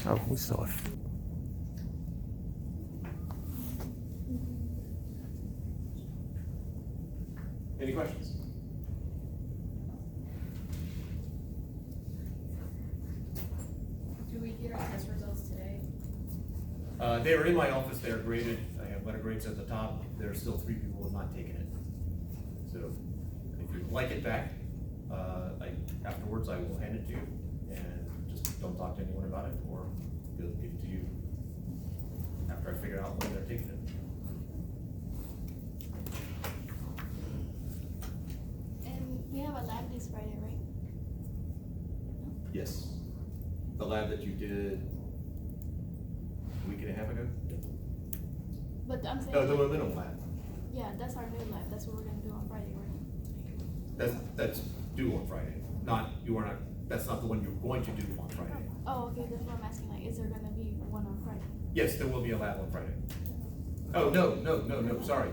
Oh, we still have. Any questions? Do we get our test results today? They are in my office, they are graded, I have letter grades at the top, there are still 3 people who have not taken it. So, if you'd like it back, afterwards I will hand it to you, and just don't talk to anyone about it, or give it to you after I figure out when they're taking it. And we have a lab this Friday, right? Yes. The lab that you did a week and a half ago? But I'm saying. No, the momentum lab. Yeah, that's our new lab. That's what we're gonna do on Friday, right? That's due on Friday. That's not the one you're going to do on Friday. Oh, okay, that's what I'm asking, like, is there gonna be one on Friday? Yes, there will be a lab on Friday. Oh, no, sorry.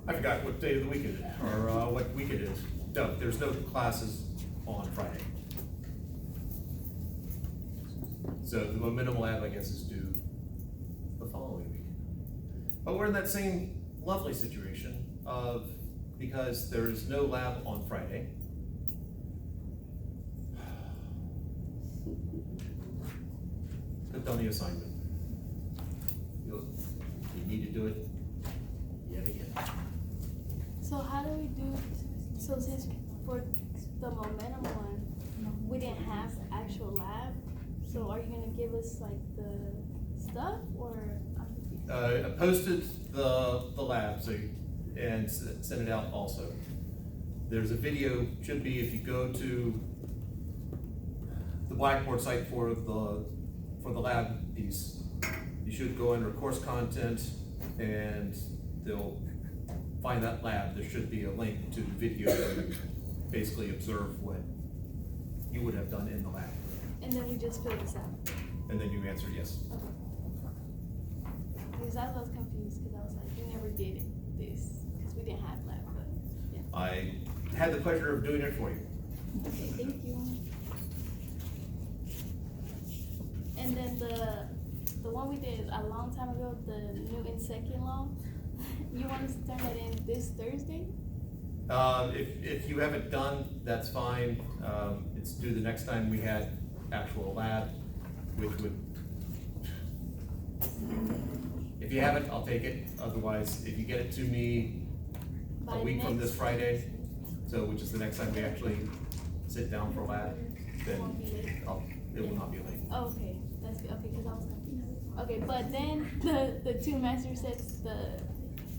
I forgot what day of the week it is, or what week it is. No, there's no classes on Friday. So the momentum lab, I guess, is due the following week. But we're in that same lovely situation of, because there is no lab on Friday, put down the assignment. You need to do it yet again. So how do we do, so since for the momentum one, we didn't have the actual lab, so are you gonna give us like the stuff, or? I'm confused. I posted the lab, so and sent it out also. There's a video, should be, if you go to the Blackboard site for the lab piece, you should go under course content, and they'll find that lab. There should be a link to the video to basically observe what you would have done in the lab. And then we just fill this out? And then you answer yes. Okay. Because I was confused, because I was like, we never did this, because we didn't have lab, but, yeah. I had the pleasure of doing it for you. Okay, thank you. And then the one we did a long time ago, the Newton second law, you want us to turn that in this Thursday? If you haven't done, that's fine. It's due the next time we had actual lab, which would, if you haven't, I'll take it. Otherwise, if you get it to me a By week from next- this Friday, so which is the next time we actually sit down for lab, It won't be late. then it will not be late. Oh, okay, that's good, okay, because I was confused. Okay, but then the two master sets, the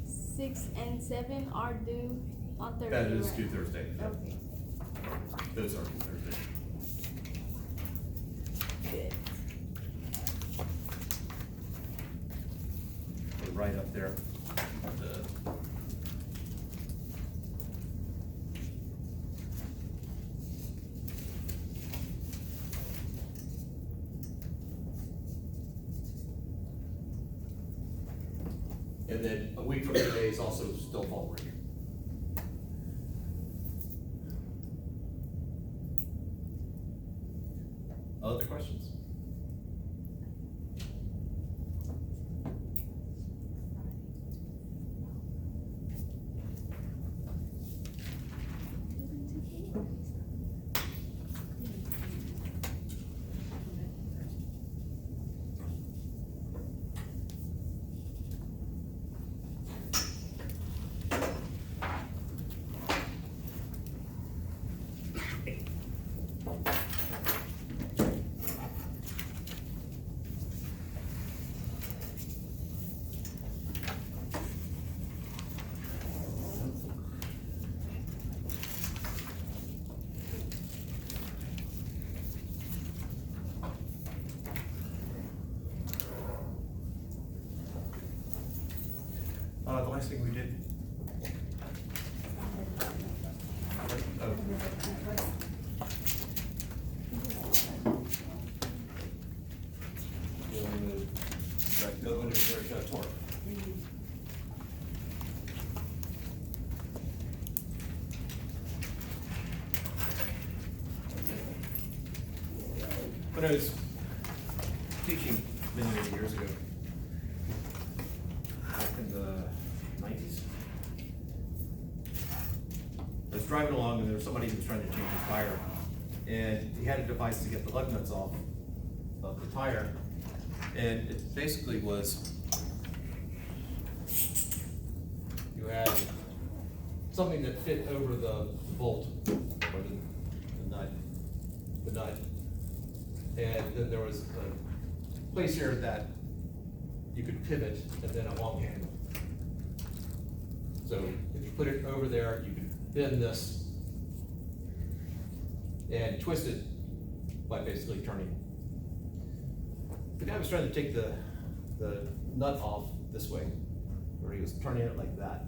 6 and 7 are due on Thursday, That is right? due Thursday. Okay, Those are due Thursday. good. They're right up there. And then a week from today is also still fall break. Other questions? The last thing we did. Oh. Go into the tour. But I was teaching many, many years ago. Back in the 90s. I was driving along and there was somebody who was trying to change his tire. And he had a device to get the lug nuts off of the tire. And it basically was, you had something that fit over the bolt or the nut. And then there was a place here that you could pivot and then a long handle. So if you put it over there, you could bend this and twist it by basically turning. The guy was trying to take the nut off this way, where he was turning it like that.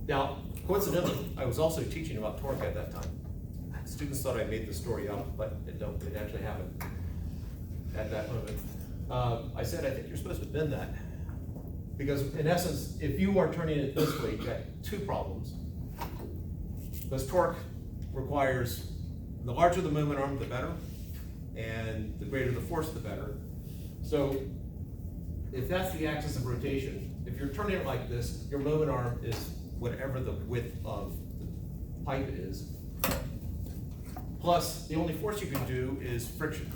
Now, coincidentally, I was also teaching about torque at that time. Students thought I made the story up, but it actually happened at that moment. I said, I think you're supposed to bend that. Because in essence, if you are turning it this way, you got two problems. Because torque requires, the larger the movement arm, the better, and the greater the force, the better. So if that's the axis of rotation, if you're turning it like this, your movement arm is whatever the width of the pipe is. Plus, the only force you can do is friction.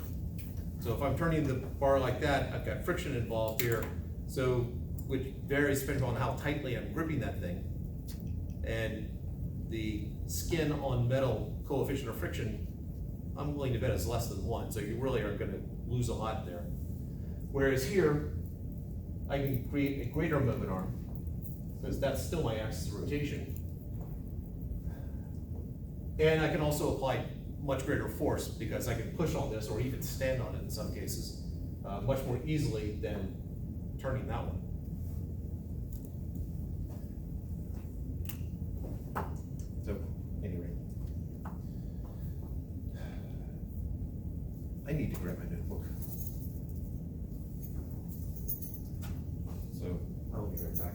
So if I'm turning the bar like that, I've got friction involved here. So, which varies depending on how tightly I'm gripping that thing. And the skin on metal coefficient of friction, I'm willing to bet is less than 1. So you really are gonna lose a lot there. Whereas here, I can create a greater movement arm because that's still my axis of rotation. And I can also apply much greater force because I can push on this or even stand on it in some cases much more easily than turning that one. So, anyway. I need to grab my notebook. So, I'll be right back.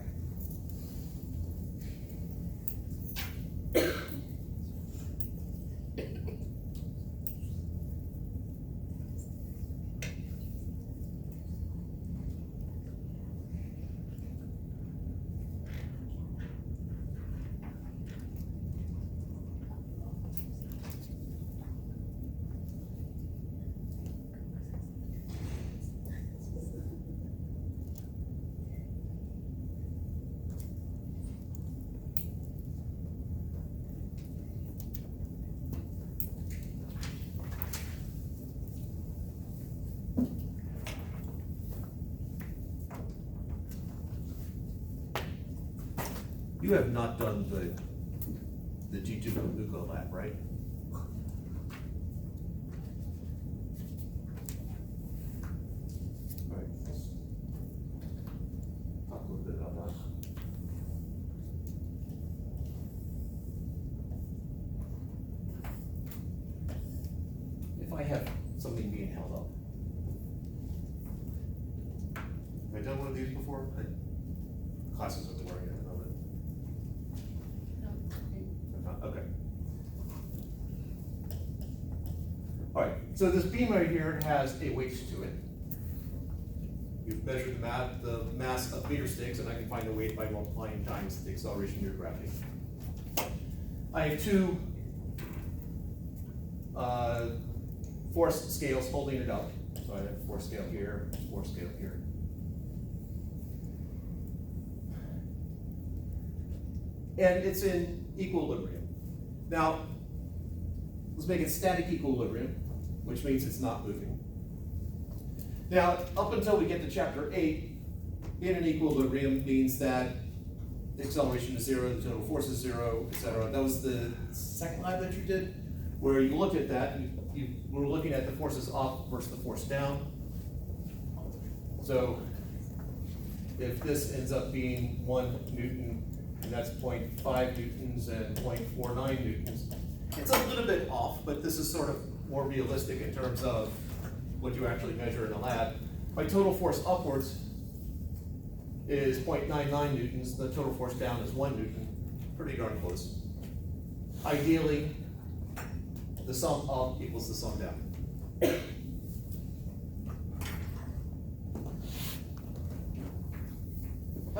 You have not done the G2 Nuclear Lab, right? All right, let's talk a little bit about that. If I have something being held up. Have I done one of these before? Classes have been learning at the moment. Okay. All right, so this beam right here has a weight to it. You've measured the mass of meter sticks, and I can find the weight by multiplying times the acceleration due to gravity. I have two force scales holding it up. So I have a force scale here, force scale here. And it's in equilibrium. Now, let's make it static equilibrium, which means it's not moving. Now, up until we get to chapter 8, in an equilibrium means that the acceleration is 0, the total force is 0, etc. That was the second lab that you did, where you looked at that, and you were looking at the forces up versus the force down. So, if this ends up being 1 Newton, and that's 0.5 newtons and 0.49 newtons. It's a little bit off, but this is sort of more realistic in terms of what you actually measure in the lab. My total force upwards is 0.99 newtons, the total force down is 1 newton, pretty darn close. Ideally, the sum up equals the sum down.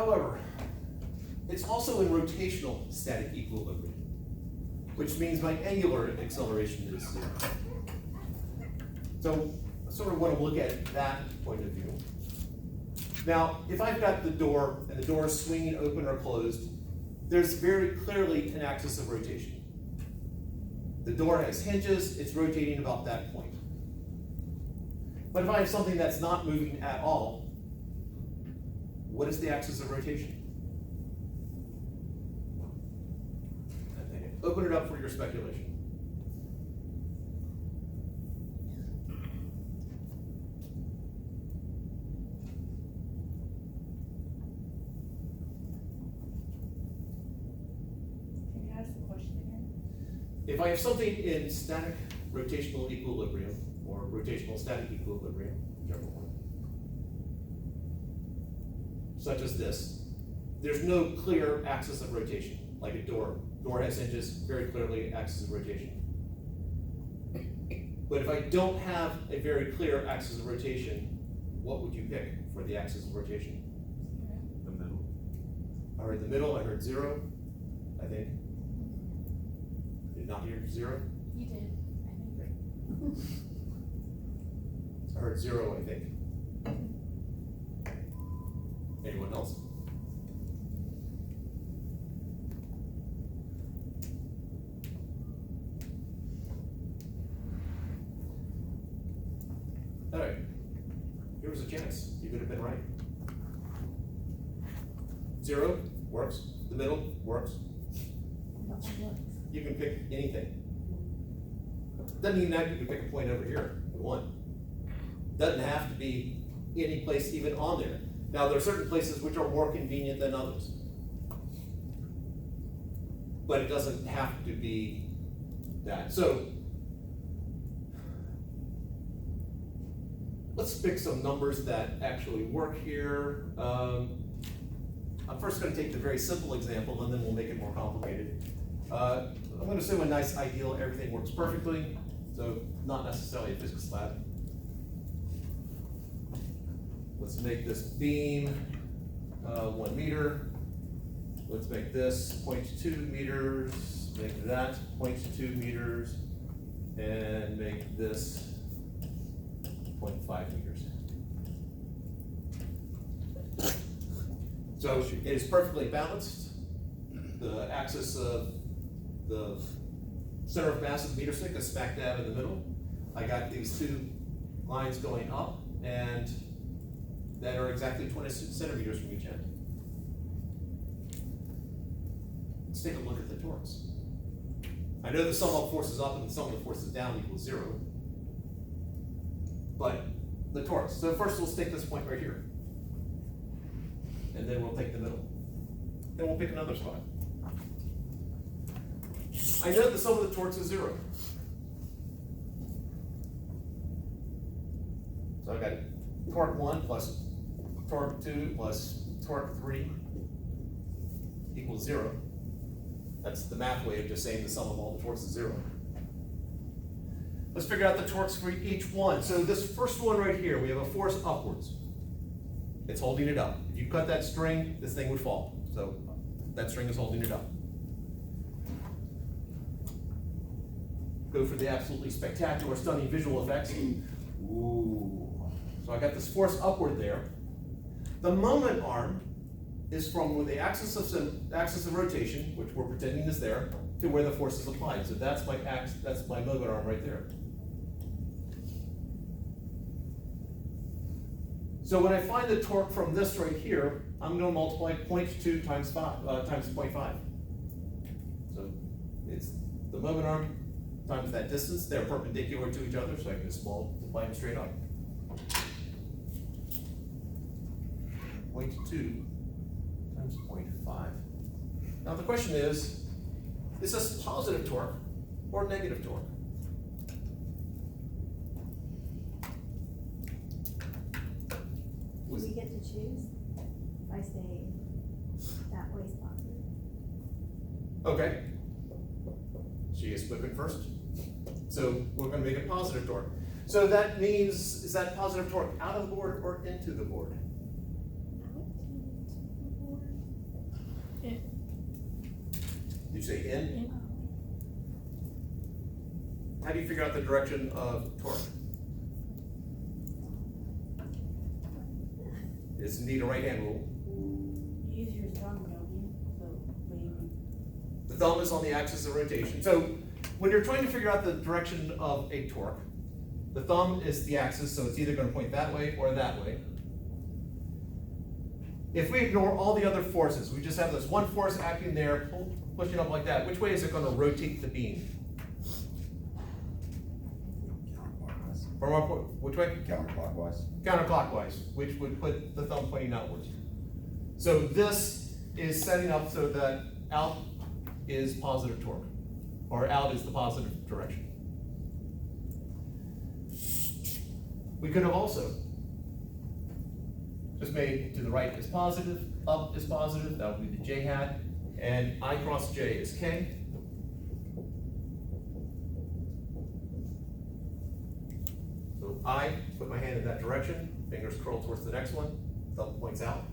However, it's also in rotational static equilibrium, which means my angular acceleration is zero. So I sort of want to look at that point of view. Now, if I've got the door and the door is swinging open or closed, there's very clearly an axis of rotation. The door has hinges, it's rotating about that point. But if I have something that's not moving at all, what is the axis of rotation? Open it up for your speculation. Can you ask the question again? If I have something in static rotational equilibrium, or rotational static equilibrium, whichever one, such as this, there's no clear axis of rotation, like a door. Door has hinges, very clearly axis of rotation. But if I don't have a very clear axis of rotation, what would you pick for the axis of rotation? The middle. I heard the middle, I heard zero, I think. Did not hear zero? You did, I think. I heard zero, I think. Anyone else? All right, here was a chance. You could have been right. Zero works. The middle works. You can pick anything. Doesn't even have to, you can pick a point over here, one. Doesn't have to be any place even on there. Now, there are certain places which are more convenient than others. But it doesn't have to be that. So, let's pick some numbers that actually work here. I'm first going to take the very simple example, and then we'll make it more complicated. I'm going to assume a nice ideal, everything works perfectly, so not necessarily a physics lab. Let's make this beam 1 meter. Let's make this 0.2 meters, make that 0.2 meters, and make this 0.5 meters. So it is perfectly balanced. The axis of the center of mass of the meter stick is smack dab in the middle. I got these two lines going up and that are exactly 20 centimeters from each end. Let's take a look at the torques. I know the sum of forces up and the sum of the forces down equals 0. But the torques. So first we'll take this point right here. And then we'll take the middle. Then we'll pick another spot. I know the sum of the torques is 0. So I've got torque 1 plus torque 2 plus torque 3 equals 0. That's the math way of just saying the sum of all the torques is 0. Let's figure out the torques for each one. So this first one right here, we have a force upwards. It's holding it up. If you cut that string, this thing would fall. So that string is holding it up. Go for the absolutely spectacular, stunning visual effects. Ooh. So I got this force upward there. The moment arm is from where the axis of rotation, which we're pretending is there, to where the force is applied. So that's my moment arm right there. So when I find the torque from this right here, I'm going to multiply 0.2 times 0.5. So it's the moment arm times that distance. They're perpendicular to each other, so I can just multiply them straight up. 0.2 times 0.5. Now the question is this positive torque or negative torque? Do we get to choose? If I say that way is positive. Okay. She is flipping first. So we're going to make it positive torque. So that means, is that positive torque out of the board or into the board? Did you say in? How do you figure out the direction of torque? It's indeed a right-hand rule. You use your thumb, don't you? So when you The thumb is on the axis of rotation. So when you're trying to figure out the direction of a torque, the thumb is the axis, so it's either going to point that way or that way. If we ignore all the other forces, we just have this one force acting there, pushing up like that, which way is it going to rotate the beam? Counterclockwise. From our, which way? Counterclockwise. Counterclockwise, which would put the thumb pointing outwards. So this is setting up so that out is positive torque, or out is the positive direction. We could have also just made to the right is positive, up is positive, that would be the J hat, and I cross J is K. So I put my hand in that direction, fingers curl towards the next one, thumb points out.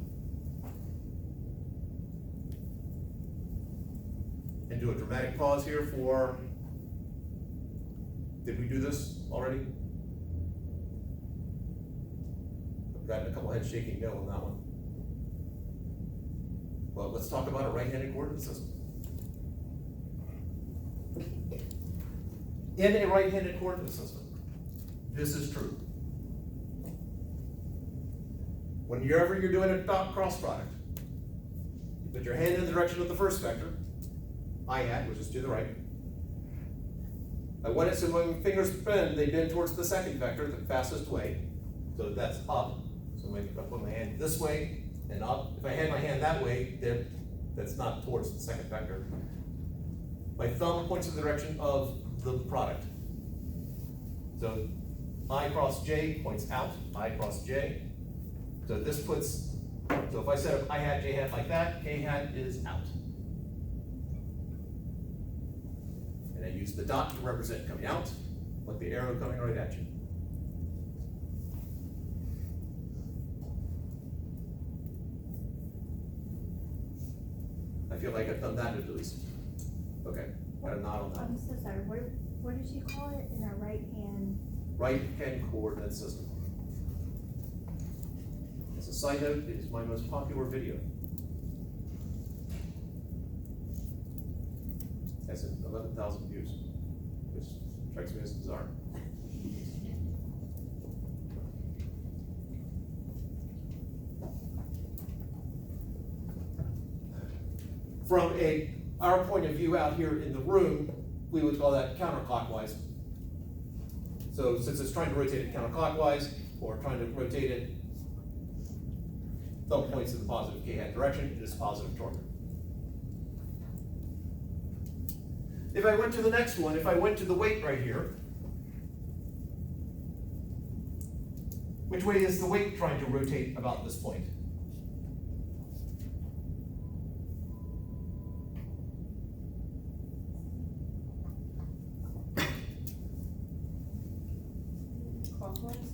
And do a dramatic pause here for, did we do this already? I've gotten a couple heads shaking no on that one. Well, let's talk about a right-handed coordinate system. In a right-handed coordinate system, this is true. Whenever you're doing a dot cross product, you put your hand in the direction of the first vector, I hat, which is to the right. I want it so when fingers bend, they bend towards the second vector, the fastest way. So that's up. So I put my hand this way and up. If I had my hand that way, then that's not towards the second vector. My thumb points in the direction of the product. So I cross J points out, I cross J. So this puts, so if I set up I hat, J hat like that, K hat is out. And I use the dot to represent coming out, with the arrow coming right at you. I feel like I've done that at least. Okay, got a nod on that. I'm so sorry, what did you call it in a right hand? Right-hand coordinate system. As a side note, it is my most popular video. Has 11,000 views, which strikes me as bizarre. From our point of view out here in the room, we would call that counterclockwise. So since it's trying to rotate it counterclockwise, or trying to rotate it, thumb points in the positive K-hat direction, it is positive torque. If I went to the next one, if I went to the weight right here, which way is the weight trying to rotate about this point? clockwise?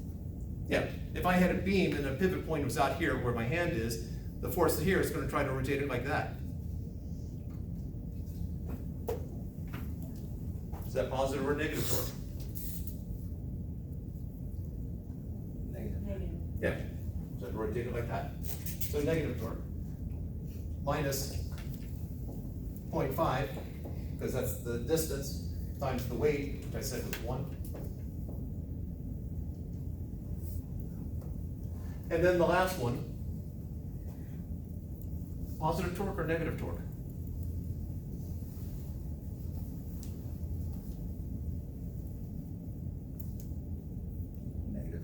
Yeah, if I had a beam and a pivot point was out here where my hand is, the force here is going to try to rotate it like that. Is that positive or negative torque? Negative. Yeah, so rotate it like that. So negative torque. Minus 0.5, because that's the distance, times the weight, which I said was 1. And then the last one, positive torque or negative torque? Negative.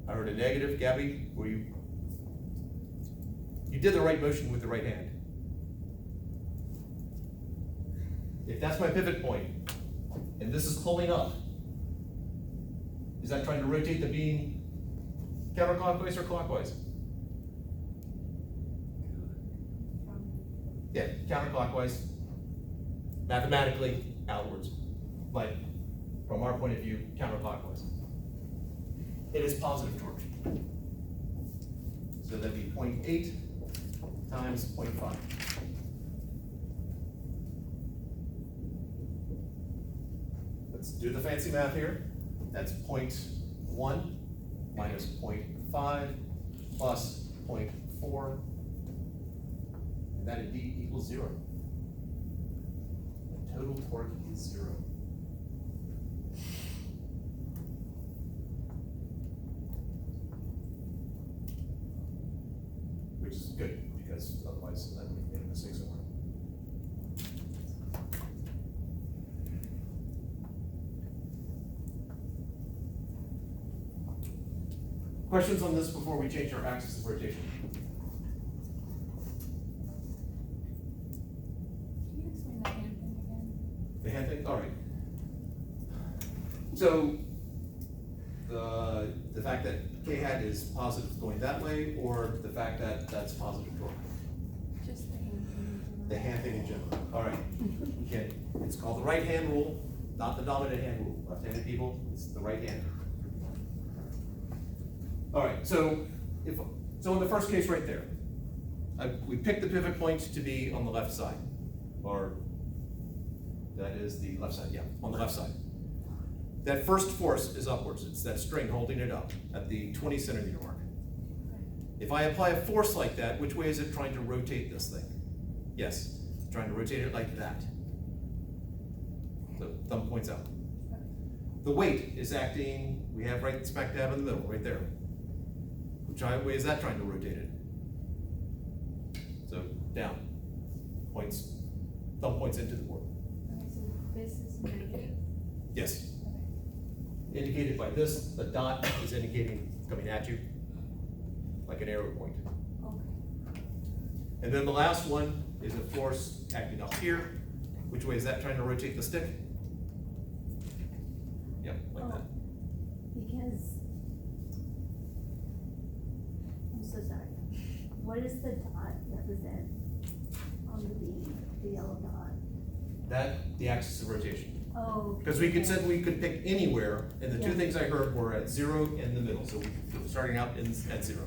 I heard a negative. Gabby, were you? You did the right motion with the right hand. If that's my pivot point, and this is pulling up, is that trying to rotate the beam counterclockwise or clockwise? Yeah, counterclockwise, mathematically outwards, but from our point of view, counterclockwise. It is positive torque. So that'd be 0.8 times 0.5. do the fancy math here. That's 0.1 minus 0.5 plus 0.4. And that indeed equals 0. The total torque is 0. Which is good, because otherwise I would have made a mistake somewhere. Questions on this before we change our axis of rotation? Can you explain that hand thing again? The hand thing, all right. So, the fact that K hat is positive going that way, or the fact that that's positive torque? Just the hand thing. The hand thing in general. All right. Okay. It's called the right hand rule, not the dominant hand rule. Left-handed people, it's the right hand. All right. So in the first case right there, we picked the pivot point to be on the left side, or that is the left side. Yeah, on the left side. That first force is upwards. It's that string holding it up at the 20 centimeter mark. If I apply a force like that, which way is it trying to rotate this thing? Yes, it's trying to rotate it like that. So thumb points out. The weight is acting, we have right smack dab in the middle, right there. Which way is that trying to rotate it? So down, points, thumb points into the board. Okay, so this is negative. Yes. Indicated by this, the dot is indicating coming at you, like an arrow point. Okay. And then the last one is a force acting up here. Which way is that trying to rotate the stick? Yep, like that. Because, I'm so sorry. What does the dot represent on the beam, the yellow dot? That, the axis of rotation. Oh. Because we could said we could pick anywhere, and the two Yeah. things I heard were at 0 in the middle, so we were starting out at 0.